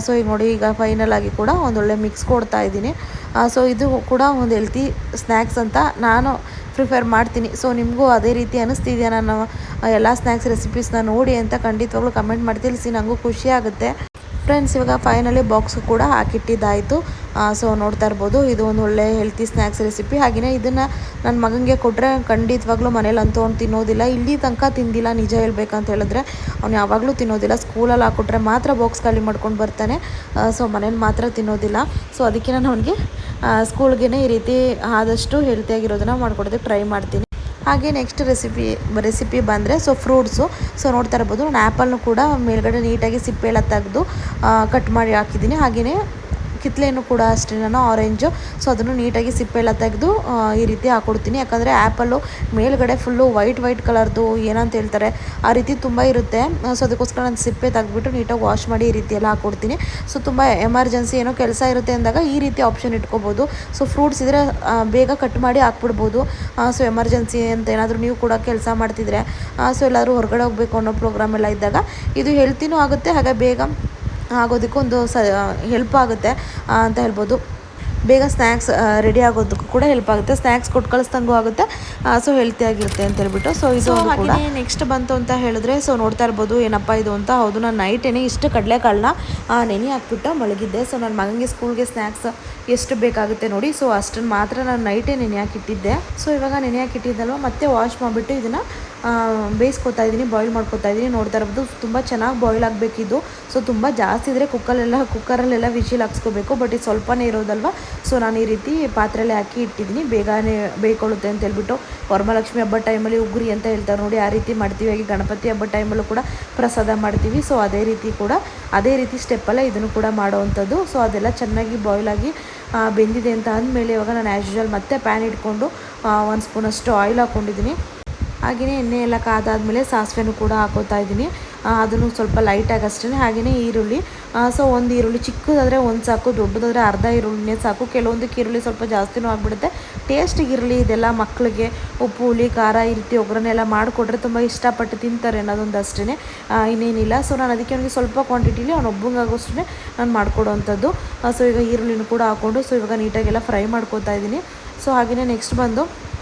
ಸೊ ಈಗ ನೋಡಿ, ಈಗ ಫೈನಲ್ ಆಗಿ ಕೂಡ ಒಂದೊಳ್ಳೆ ಮಿಕ್ಸ್ ಕೊಡ್ತಾ ಇದ್ದೀನಿ. ಸೊ ಇದು ಕೂಡ ಒಂದು ಹೆಲ್ತಿ ಸ್ನ್ಯಾಕ್ಸ್ ಅಂತ ನಾನು ಪ್ರಿಫರ್ ಮಾಡ್ತೀನಿ. ಸೊ ನಿಮಗೂ ಅದೇ ರೀತಿ ಅನ್ನಿಸ್ತಿದೆಯಾ ನಾನು ಎಲ್ಲ ಸ್ನ್ಯಾಕ್ಸ್ ರೆಸಿಪೀಸ್ನ ನೋಡಿ ಅಂತ ಖಂಡಿತವಾಗ್ಲೂ ಕಮೆಂಟ್ ಮಾಡಿ ತಿಳಿಸಿ, ನನಗೂ ಖುಷಿ ಆಗುತ್ತೆ. ಫ್ರೆಂಡ್ಸ್ ಇವಾಗ ಫೈನಲಿ ಬಾಕ್ಸ್ ಕೂಡ ಹಾಕಿಟ್ಟಿದ್ದಾಯಿತು. ಸೊ ನೋಡ್ತಾ ಇರ್ಬೋದು, ಇದು ಒಂದು ಒಳ್ಳೆ ಹೆಲ್ತಿ ಸ್ನ್ಯಾಕ್ಸ್ ರೆಸಿಪಿ. ಹಾಗೆಯೇ ಇದನ್ನು ನನ್ನ ಮಗನಿಗೆ ಕೊಟ್ಟರೆ ಖಂಡಿತವಾಗ್ಲೂ ಮನೇಲಿ ಅಂತೂ ಅವ್ನು ತಿನ್ನೋದಿಲ್ಲ. ಇಲ್ಲಿ ತನಕ ತಿಂದಿಲ್ಲ, ನಿಜ ಹೇಳ್ಬೇಕಂತ ಹೇಳಿದ್ರೆ ಅವ್ನು ಯಾವಾಗಲೂ ತಿನ್ನೋದಿಲ್ಲ. ಸ್ಕೂಲಲ್ಲಿ ಹಾಕ್ಕೊಟ್ರೆ ಮಾತ್ರ ಬಾಕ್ಸ್ ಖಾಲಿ ಮಾಡ್ಕೊಂಡು ಬರ್ತಾನೆ. ಸೊ ಮನೇಲಿ ಮಾತ್ರ ತಿನ್ನೋದಿಲ್ಲ. ಸೊ ಅದಕ್ಕೆ ನಾನು ಅವನಿಗೆ ಸ್ಕೂಲ್ಗೆ ಈ ರೀತಿ ಆದಷ್ಟು ಹೆಲ್ತಿಯಾಗಿರೋದನ್ನು ಮಾಡ್ಕೊಡೋದಕ್ಕೆ ಟ್ರೈ ಮಾಡ್ತೀನಿ. ಹಾಗೆ ನೆಕ್ಸ್ಟ್ ರೆಸಿಪಿ ಬಂದರೆ ಸೊ ಫ್ರೂಟ್ಸು. ಸೊ ನೋಡ್ತಾ ಇರ್ಬೋದು, ನಾನು ಆ್ಯಪಲ್ನು ಕೂಡ ಮೇಲ್ಗಡೆ ನೀಟಾಗಿ ಸಿಪ್ಪೆ ಎಲ್ಲ ತೆಗೆದು ಕಟ್ ಮಾಡಿ ಹಾಕಿದ್ದೀನಿ. ಹಾಗೆಯೇ ಕಿತ್ತಲೆಯನ್ನು ಕೂಡ ಅಷ್ಟೇ ನಾನು ಆರೆಂಜು. ಸೊ ಅದನ್ನು ನೀಟಾಗಿ ಸಿಪ್ಪೆ ಎಲ್ಲ ತೆಗೆದು ಈ ರೀತಿ ಹಾಕ್ಕೊಡ್ತೀನಿ. ಯಾಕಂದರೆ ಆ್ಯಪಲ್ಲು ಮೇಲ್ಗಡೆ ಫುಲ್ಲು ವೈಟ್ ಕಲರ್ದು ಏನಂತ ಹೇಳ್ತಾರೆ ಆ ರೀತಿ ತುಂಬ ಇರುತ್ತೆ. ಸೊ ಅದಕ್ಕೋಸ್ಕರ ನಾನು ಸಿಪ್ಪೆ ತೆಗೆದ್ಬಿಟ್ಟು ನೀಟಾಗಿ ವಾಶ್ ಮಾಡಿ ಈ ರೀತಿ ಎಲ್ಲ ಹಾಕ್ಕೊಡ್ತೀನಿ. ಸೊ ತುಂಬ ಎಮರ್ಜೆನ್ಸಿ ಏನೋ ಕೆಲಸ ಇರುತ್ತೆ ಅಂದಾಗ ಈ ರೀತಿ ಆಪ್ಷನ್ ಇಟ್ಕೋಬೋದು. ಸೊ ಫ್ರೂಟ್ಸ್ ಇದ್ದರೆ ಬೇಗ ಕಟ್ ಮಾಡಿ ಹಾಕ್ಬಿಡ್ಬೋದು. ಸೊ ಎಮರ್ಜೆನ್ಸಿ ಅಂತ ಏನಾದರೂ ನೀವು ಕೂಡ ಕೆಲಸ ಮಾಡ್ತಿದ್ರೆ ಸೊ ಎಲ್ಲಾದರೂ ಹೊರಗಡೆ ಹೋಗಬೇಕು ಅನ್ನೋ ಪ್ರೋಗ್ರಾಮ್ ಎಲ್ಲ ಇದ್ದಾಗ ಇದು ಹೆಲ್ತಿನೂ ಆಗುತ್ತೆ, ಹಾಗೆ ಬೇಗ ಆಗೋದಕ್ಕೂ ಹೆಲ್ಪ್ ಆಗುತ್ತೆ ಅಂತ ಹೇಳ್ಬೋದು. ಬೇಗ ಸ್ನ್ಯಾಕ್ಸ್ ರೆಡಿ ಆಗೋದಕ್ಕೂ ಕೂಡ ಹೆಲ್ಪ್ ಆಗುತ್ತೆ, ಸ್ನ್ಯಾಕ್ಸ್ ಕೊಟ್ಟು ಕಳಿಸ್ದಂಗೂ ಆಗುತ್ತೆ. ಸೊ ಹೆಲ್ತಿಯಾಗಿರುತ್ತೆ ಅಂತ ಹೇಳ್ಬಿಟ್ಟು ಸೊ ಇದು ಕೂಡ ನೆಕ್ಸ್ಟ್ ಬಂತು ಅಂತ ಹೇಳಿದ್ರೆ ಸೊ ನೋಡ್ತಾ ಇರ್ಬೋದು ಏನಪ್ಪ ಇದು ಅಂತ. ಹೌದು, ನಾನು ನೈಟೇನೆ ಇಷ್ಟು ಕಡಲೆಕಾಳನ್ನ ನೆನೆ ಹಾಕ್ಬಿಟ್ಟು ಮಲಗಿದ್ದೆ. ಸೊ ನನ್ನ ಮಗನಿಗೆ ಸ್ಕೂಲ್ಗೆ ಸ್ನ್ಯಾಕ್ಸ್ ಎಷ್ಟು ಬೇಕಾಗುತ್ತೆ ನೋಡಿ, ಸೊ ಅಷ್ಟನ್ನು ಮಾತ್ರ ನಾನು ನೈಟೇ ನೆನೆ ಹಾಕಿಟ್ಟಿದ್ದೆ. ಸೊ ಇವಾಗ ನೆನೆ ಹಾಕಿಟ್ಟಿದ್ದಲ್ವ ಮತ್ತೆ ವಾಶ್ ಮಾಡಿಬಿಟ್ಟು ಇದನ್ನು ಬೇಯಿಸ್ಕೊತಾ ಇದ್ದೀನಿ, ಬಾಯ್ಲ್ ಮಾಡ್ಕೊತಾ ಇದ್ದೀನಿ. ನೋಡ್ತಾ ಇರ್ಬೋದು ತುಂಬ ಚೆನ್ನಾಗಿ ಬಾಯ್ಲ್ ಆಗಬೇಕಿದ್ದು. ಸೊ ತುಂಬ ಜಾಸ್ತಿ ಇದ್ದರೆ ಕುಕ್ಕರಲ್ಲೆಲ್ಲ ವಿಶಿಲ್ ಹಾಕ್ಸ್ಕೋಬೇಕು. ಬಟ್ ಇದು ಸ್ವಲ್ಪನೇ ಇರೋದಲ್ವ, ಸೊ ನಾನು ಈ ರೀತಿ ಪಾತ್ರೆಯಲ್ಲಿ ಹಾಕಿ ಇಟ್ಟಿದ್ದೀನಿ, ಬೇಗನೆ ಬೇಯ್ಕೊಳ್ಳುತ್ತೆ ಅಂತ ಹೇಳ್ಬಿಟ್ಟು. ವರಮಹಾಲಕ್ಷ್ಮಿ ಹಬ್ಬದ ಟೈಮಲ್ಲಿ ಉಗುರಿ ಅಂತ ಹೇಳ್ತಾರೆ ನೋಡಿ, ಆ ರೀತಿ ಮಾಡ್ತೀವಿ. ಹಾಗೆ ಗಣಪತಿ ಹಬ್ಬದ ಟೈಮಲ್ಲೂ ಕೂಡ ಪ್ರಸಾದ ಮಾಡ್ತೀವಿ. ಸೊ ಅದೇ ರೀತಿ ಸ್ಟೆಪ್ಪಲ್ಲೇ ಇದನ್ನು ಕೂಡ ಮಾಡೋವಂಥದ್ದು. ಸೊ ಅದೆಲ್ಲ ಚೆನ್ನಾಗಿ ಬಾಯ್ಲ್ ಆಗಿ ಬೆಂದಿದೆ ಅಂತ ಅಂದಮೇಲೆ ಇವಾಗ ನಾನು ಆ್ಯಸ್ ಯೂಶುವಲ್ ಮತ್ತೆ ಪ್ಯಾನ್ ಇಟ್ಕೊಂಡು 1 ಸ್ಪೂನಷ್ಟು ಆಯಿಲ್ ಹಾಕ್ಕೊಂಡಿದ್ದೀನಿ. ಹಾಗೆಯೇ ಎಣ್ಣೆ ಎಲ್ಲ ಕಾದಾದಮೇಲೆ ಸಾಸಿವೆನೂ ಕೂಡ ಹಾಕೋತಾ ಇದ್ದೀನಿ. ಅದನ್ನು ಸ್ವಲ್ಪ ಲೈಟಾಗಿ ಅಷ್ಟೇ. ಹಾಗೆಯೇ ಈರುಳ್ಳಿ, ಸೊ ಒಂದು ಈರುಳ್ಳಿ ಚಿಕ್ಕದಾದರೆ ಒಂದು ಸಾಕು, ದೊಡ್ಡದಾದರೆ ಅರ್ಧ ಈರುಳ್ಳಿನೇ ಸಾಕು. ಕೆಲವೊಂದಕ್ಕೆ ಈರುಳ್ಳಿ ಸ್ವಲ್ಪ ಜಾಸ್ತಿನೂ ಆಗಿಬಿಡುತ್ತೆ. ಟೇಸ್ಟಿಗೆ ಇರಲಿ, ಇದೆಲ್ಲ ಮಕ್ಕಳಿಗೆ ಉಪ್ಪು ಹುಳಿ ಖಾರ ಈ ರೀತಿ ಒಗ್ಗರಣೆ ಎಲ್ಲ ಮಾಡಿಕೊಟ್ರೆ ತುಂಬ ಇಷ್ಟಪಟ್ಟು ತಿಂತಾರೆ ಅನ್ನೋದೊಂದು ಅಷ್ಟೇ, ಇನ್ನೇನಿಲ್ಲ. ಸೊ ನಾನು ಅದಕ್ಕೆ ಅವನಿಗೆ ಸ್ವಲ್ಪ ಕ್ವಾಂಟಿಟಿಲಿ ಒಬ್ಬಂಗಾಗೋಷ್ಟೇ ನಾನು ಮಾಡಿಕೊಡೋವಂಥದ್ದು. ಸೊ ಈಗ ಈರುಳ್ಳಿನೂ ಕೂಡ ಹಾಕ್ಕೊಂಡು ಸೊ ಇವಾಗ ನೀಟಾಗೆಲ್ಲ ಫ್ರೈ ಮಾಡ್ಕೊತಾ ಇದ್ದೀನಿ. ಸೊ ಹಾಗೆಯೇ ನೆಕ್ಸ್ಟ್ ಬಂದು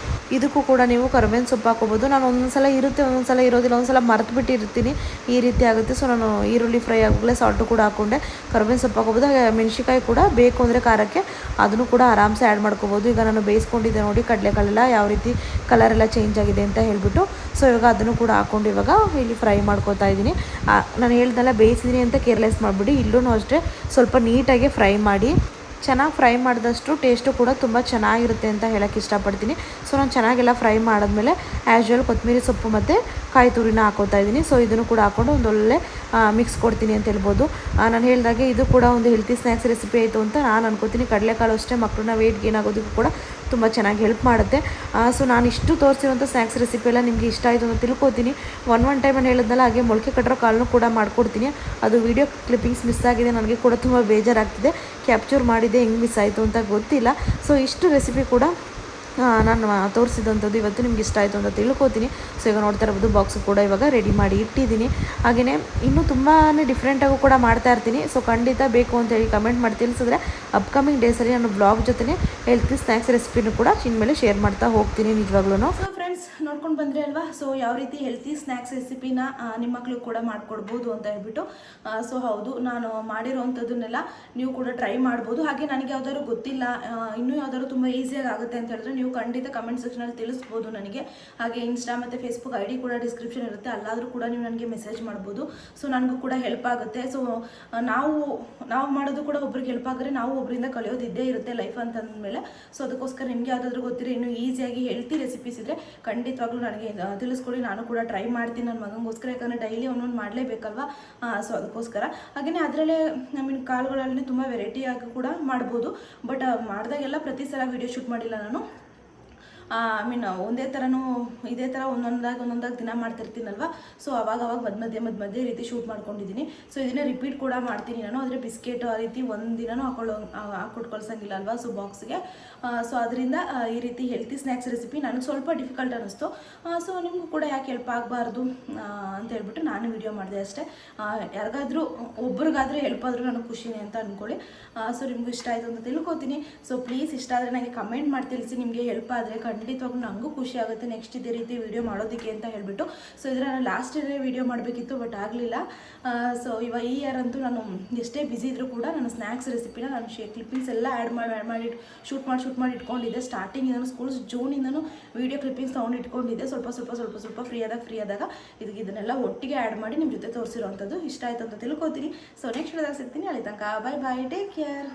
ಇದಕ್ಕೂ ಕೂಡ ನೀವು ಕರಿಬೇವಿನ ಸೊಪ್ಪು ಹಾಕೋಬೋದು. ನಾನು ಒಂದೊಂದ್ಸಲ ಇರುತ್ತೆ, ಒಂದೊಂದ್ಸಲ ಇರೋದಿಲ್ಲ, ಒಂದೊಂದ್ಸಲ ಮರೆತುಬಿಟ್ಟಿರ್ತೀನಿ, ಈ ರೀತಿ ಆಗುತ್ತೆ. ಸೊ ನಾನು ಈರುಳ್ಳಿ ಫ್ರೈ ಆಗೋಗ್ಲೇ ಸಾಲ್ಟು ಕೂಡ ಹಾಕ್ಕೊಂಡೆ. ಕರಿಬೇವಿನ ಸೊಪ್ಪು ಹಾಕೋಬೋದು. ಹಾಗೆ ಮೆಣಸಿಕಾಯಿ ಕೂಡ ಬೇಕು ಅಂದರೆ ಖಾರಕ್ಕೆ ಅದನ್ನು ಕೂಡ ಆರಾಮ್ಸೆ ಆ್ಯಡ್ ಮಾಡ್ಕೋಬೋದು. ಈಗ ನಾನು ಬೇಯಿಸ್ಕೊಂಡಿದ್ದೆ ನೋಡಿ ಕಡಲೆಕಾಳೆಲ್ಲ ಯಾವ ರೀತಿ ಕಲರೆಲ್ಲ ಚೇಂಜ್ ಆಗಿದೆ ಅಂತ ಹೇಳ್ಬಿಟ್ಟು. ಸೊ ಇವಾಗ ಅದನ್ನು ಕೂಡ ಹಾಕ್ಕೊಂಡು ಇವಾಗ ಇಲ್ಲಿ ಫ್ರೈ ಮಾಡ್ಕೋತಾ ಇದ್ದೀನಿ. ನಾನು ಹೇಳ್ದೆಲ್ಲ ಬೇಯಿಸಿದ್ದೀನಿ ಅಂತ ಕೇರ್ಲೆಸ್ ಮಾಡಿಬಿಡಿ, ಇಲ್ಲೂ ಅಷ್ಟೇ ಸ್ವಲ್ಪ ನೀಟಾಗಿ ಫ್ರೈ ಮಾಡಿ. ಚೆನ್ನಾಗಿ ಫ್ರೈ ಮಾಡಿದಷ್ಟು ಟೇಸ್ಟು ಕೂಡ ತುಂಬ ಚೆನ್ನಾಗಿರುತ್ತೆ ಅಂತ ಹೇಳೋಕ್ಕೆ ಇಷ್ಟಪಡ್ತೀನಿ. ಸೊ ನಾನು ಚೆನ್ನಾಗೆಲ್ಲ ಫ್ರೈ ಮಾಡಿದ್ಮೇಲೆ ಆ್ಯಸ್ ಯೂಶುವಲ್ ಕೊತ್ತಂಬರಿ ಸೊಪ್ಪು ಮತ್ತು ಕಾಯಿ ತುರಿನ ಹಾಕೋತಾ ಇದ್ದೀನಿ. ಸೊ ಇದನ್ನು ಕೂಡ ಹಾಕ್ಕೊಂಡು ಒಂದೊಳ್ಳೆ ಮಿಕ್ಸ್ ಕೊಡ್ತೀನಿ ಅಂತ ಹೇಳ್ಬೋದು. ನಾನು ಹೇಳಿದಾಗೆ ಇದು ಕೂಡ ಒಂದು ಹೆಲ್ತಿ ಸ್ನ್ಯಾಕ್ಸ್ ರೆಸಿಪಿ ಆಯಿತು ಅಂತ ನಾನು ಅನ್ಕೋತೀನಿ. ಕಡಲೆಕಾಳು ಅಷ್ಟೇ ಮಕ್ಕಳನ್ನ ವೆಯ್ಟ್ ಗೇನ್ ಆಗೋದಕ್ಕೂ ಕೂಡ ತುಂಬ ಚೆನ್ನಾಗಿ ಹೆಲ್ಪ್ ಮಾಡುತ್ತೆ. ಸೊ ನಾನು ಇಷ್ಟು ತೋರಿಸಿರುವಂಥ ಸ್ನ್ಯಾಕ್ಸ್ ರೆಸಿಪಿ ಎಲ್ಲ ನಿಮಗೆ ಇಷ್ಟ ಆಯಿತು ಅಂತ ತಿಳ್ಕೊತೀನಿ. ಒನ್ ಟೈಮ್ ನಾನು ಹೇಳಿದ್ನಲ್ಲ, ಹಾಗೆ ಮೊಳಕೆ ಕಟ್ಟಿರೋ ಕಾಳನ್ನು ಕೂಡ ಮಾಡ್ಕೊಡ್ತೀನಿ. ಅದು ವಿಡಿಯೋ ಕ್ಲಿಪ್ಪಿಂಗ್ಸ್ ಮಿಸ್ ಆಗಿದೆ, ನನಗೆ ಕೂಡ ತುಂಬ ಬೇಜಾರಾಗ್ತಿದೆ. ಕ್ಯಾಪ್ಚರ್ ಮಾಡಿದೆ, ಹೆಂಗೆ ಮಿಸ್ ಆಯಿತು ಅಂತ ಗೊತ್ತಿಲ್ಲ. ಸೊ ಇಷ್ಟು ರೆಸಿಪಿ ಕೂಡ ನಾನು ತೋರಿಸಿದಂಥದ್ದು ಇವತ್ತು ನಿಮ್ಗೆ ಇಷ್ಟ ಆಯಿತು ಅಂತ ತಿಳ್ಕೊತೀನಿ. ಸೊ ಈಗ ನೋಡ್ತಾ ಇರ್ಬೋದು ಬಾಕ್ಸ್ ಕೂಡ ಇವಾಗ ರೆಡಿ ಮಾಡಿ ಇಟ್ಟಿದ್ದೀನಿ. ಹಾಗೆಯೇ ಇನ್ನೂ ತುಂಬಾ ಡಿಫ್ರೆಂಟಾಗೂ ಕೂಡ ಮಾಡ್ತಾ ಇರ್ತೀನಿ. ಸೊ ಖಂಡಿತ ಬೇಕು ಅಂತ ಹೇಳಿ ಕಮೆಂಟ್ ಮಾಡಿ ತಿಳಿಸಿದ್ರೆ ಅಪ್ಕಮಿಂಗ್ ಡೇಸಲ್ಲಿ ನಾನು ಬ್ಲಾಗ್ ಜೊತೆ ಹೆಲ್ತಿ ಸ್ನ್ಯಾಕ್ಸ್ ರೆಸಿಪಿನೂ ಕೂಡ ಇನ್ಮೇಲೆ ಶೇರ್ ಮಾಡ್ತಾ ಹೋಗ್ತೀನಿ ನಿಜವಾಗ್ಲೂ. ಸೊ ಫ್ರೆಂಡ್ಸ್ ನೋಡ್ಕೊಂಡು ಬಂದ್ರಿ ಅಲ್ವಾ, ಸೊ ಯಾವ ರೀತಿ ಹೆಲ್ತಿ ಸ್ನ್ಯಾಕ್ಸ್ ರೆಸಿಪಿನ ನಿಮ್ಮ ಮಕ್ಳಿಗೆ ಕೂಡ ಮಾಡ್ಕೊಡ್ಬೋದು ಅಂತ ಹೇಳ್ಬಿಟ್ಟು. ಸೊ ಹೌದು, ನಾನು ಮಾಡಿರೋವಂಥದ್ದನ್ನೆಲ್ಲ ನೀವು ಕೂಡ ಟ್ರೈ ಮಾಡ್ಬೋದು. ಹಾಗೆ ನನಗೆ ಯಾವ್ದಾದ್ರು ಗೊತ್ತಿಲ್ಲ, ಇನ್ನೂ ಯಾವ್ದಾದ್ರು ತುಂಬ ಈಸಿಯಾಗಿ ಆಗುತ್ತೆ ಅಂತ ಹೇಳಿದ್ರೆ ನೀವು ಖಂಡಿತ ಕಮೆಂಟ್ ಸೆಕ್ಷನಲ್ಲಿ ತಿಳಿಸ್ಬೋದು ನನಗೆ. ಹಾಗೆ ಇನ್ಸ್ಟಾ ಮತ್ತು ಫೇಸ್ಬುಕ್ ID ಕೂಡ ಡಿಸ್ಕ್ರಿಪ್ಷನ್ ಇರುತ್ತೆ, ಅಲ್ಲಾದರೂ ಕೂಡ ನೀವು ನನಗೆ ಮೆಸೇಜ್ ಮಾಡ್ಬೋದು. ಸೊ ನನಗೂ ಕೂಡ ಹೆಲ್ಪ್ ಆಗುತ್ತೆ. ಸೊ ನಾವು ಮಾಡೋದು ಕೂಡ ಒಬ್ರಿಗೆ ಹೆಲ್ಪ್ ಆಗಿದ್ರೆ ನಾವು ಒಬ್ಬರಿಂದ ಕಲಿಯೋದಿದ್ದೇ ಇರುತ್ತೆ ಲೈಫ್ ಅಂತಂದಮೇಲೆ. ಸೊ ಅದಕ್ಕೋಸ್ಕರ ನಿಮಗೆ ಯಾವುದಾದ್ರೂ ಗೊತ್ತಿರೋ ಇನ್ನೂ ಈಸಿಯಾಗಿ ಹೆಲ್ತಿ ರೆಸಿಪೀಸ್ ಇದ್ದರೆ ಖಂಡಿತವಾಗ್ಲೂ ನನಗೆ ತಿಳಿಸ್ಕೊಡಿ, ನಾನು ಕೂಡ ಟ್ರೈ ಮಾಡ್ತೀನಿ ನನ್ನ ಮಗನಿಗೋಸ್ಕರ, ಯಾಕಂದರೆ ಡೈಲಿ ಒಂದೊಂದು ಮಾಡಲೇಬೇಕಲ್ವಾ. ಸೊ ಅದಕ್ಕೋಸ್ಕರ ಹಾಗೆಯೇ ಅದರಲ್ಲೇ ಕಾಳುಗಳಲ್ಲಿ ತುಂಬ ವೆರೈಟಿಯಾಗಿ ಕೂಡ ಮಾಡ್ಬೋದು. ಬಟ್ ಮಾಡಿದಾಗೆಲ್ಲ ಪ್ರತಿ ಸಲ ವೀಡಿಯೋ ಶೂಟ್ ಮಾಡಿಲ್ಲ ನಾನು. ಒಂದೇ ಥರನೂ ಇದೇ ಥರ ಒಂದೊಂದಾಗಿ ದಿನ ಮಾಡ್ತಿರ್ತೀನಲ್ವ. ಸೊ ಅವಾಗ ಮಧ್ಯೆ ರೀತಿ ಶೂಟ್ ಮಾಡ್ಕೊಂಡಿದ್ದೀನಿ. ಸೊ ಇದನ್ನೇ ರಿಪೀಟ್ ಕೂಡ ಮಾಡ್ತೀನಿ ನಾನು. ಆದರೆ ಬಿಸ್ಕೆಟ್ ಆ ರೀತಿ ಒಂದು ದಿನನೂ ಹಾಕ್ಕೊಟ್ಟು ಕಳ್ಸಂಗಿಲ್ಲ ಅಲ್ವಾ, ಸೊ ಬಾಕ್ಸ್ಗೆ. ಸೊ ಅದರಿಂದ ಈ ರೀತಿ ಹೆಲ್ತಿ ಸ್ನ್ಯಾಕ್ಸ್ ರೆಸಿಪಿ ನನಗೆ ಸ್ವಲ್ಪ ಡಿಫಿಕಲ್ಟ್ ಅನ್ನಿಸ್ತು. ಸೊ ನಿಮಗೂ ಕೂಡ ಯಾಕೆ ಹೆಲ್ಪ್ ಆಗಬಾರ್ದು ಅಂತ ಹೇಳ್ಬಿಟ್ಟು ನಾನು ವಿಡಿಯೋ ಮಾಡಿದೆ ಅಷ್ಟೇ. ಯಾರಿಗಾದ್ರೂ ಒಬ್ರಿಗಾದ್ರೂ ಹೆಲ್ಪ್ ಆದರೂ ನನಗೆ ಖುಷಿನೇ ಅಂತ ಅಂದ್ಕೊಳ್ಳಿ. ಸೊ ನಿಮಗೂ ಇಷ್ಟ ಆಯಿತು ಅಂತ ತಿಳ್ಕೊತೀನಿ. ಸೊ ಪ್ಲೀಸ್ ಇಷ್ಟ ಆದರೆ ನನಗೆ ಕಮೆಂಟ್ ಮಾಡಿ ತಿಳಿಸಿ, ನಿಮಗೆ ಹೆಲ್ಪ್ ಆದರೆ ಖಂಡಿತವಾಗ್ಲೂ ನನಗೂ ಖುಷಿ ಆಗುತ್ತೆ ನೆಕ್ಸ್ಟ್ ಇದೇ ರೀತಿ ವಿಡಿಯೋ ಮಾಡೋದಕ್ಕೆ ಅಂತ ಹೇಳಿಬಿಟ್ಟು. ಸೊ ಇದರ ನಾನು ಲಾಸ್ಟ್ ಇಯರೇ ವಿಡಿಯೋ ಮಾಡಬೇಕಿತ್ತು, ಬಟ್ ಆಗಲಿಲ್ಲ. ಸೊ ಈ ಇಯರ್ ಅಂತೂ ನಾನು ಎಷ್ಟೇ ಬ್ಯುಸಿ ಇದ್ದರೂ ಕೂಡ ನಾನು ಸ್ನ್ಯಾಕ್ಸ್ ರೆಸಿಪಿನ ನಾನು ಕ್ಲಿಪ್ಪಿಂಗ್ಸ್ ಎಲ್ಲ ಆ್ಯಡ್ ಮಾಡಿ ಶೂಟ್ ಮಾಡಿ ಇಟ್ಕೊಂಡಿದ್ದೆ. ಸ್ಟಾರ್ಟಿಂಗಿಂದನೂ ಜೂನಿಂದನೂ ವೀಡಿಯೋ ಕ್ಲಿಪ್ಪಿಂಗ್ಸ್ ತೊಗೊಂಡು ಇಟ್ಕೊಂಡಿದ್ದೆ. ಸ್ವಲ್ಪ ಫ್ರೀ ಆದಾಗ ಇದನ್ನೆಲ್ಲ ಒಟ್ಟಿಗೆ ಆ್ಯಡ್ ಮಾಡಿ ನಿಮ್ಮ ಜೊತೆ ತೋರಿಸಿರೋವಂಥದ್ದು. ಇಷ್ಟ ಆಯಿತು ಅಂತ ತಿಳ್ಕೊತೀನಿ. ಸೊ ನೆಕ್ಸ್ಟ್ ವಿಡಿಯೋದಾಗ ಸಿಗ್ತೀನಿ. ಅಲ್ಲಿ ತನಕ ಬಾಯ್, ಟೇಕ್ ಕೇರ್.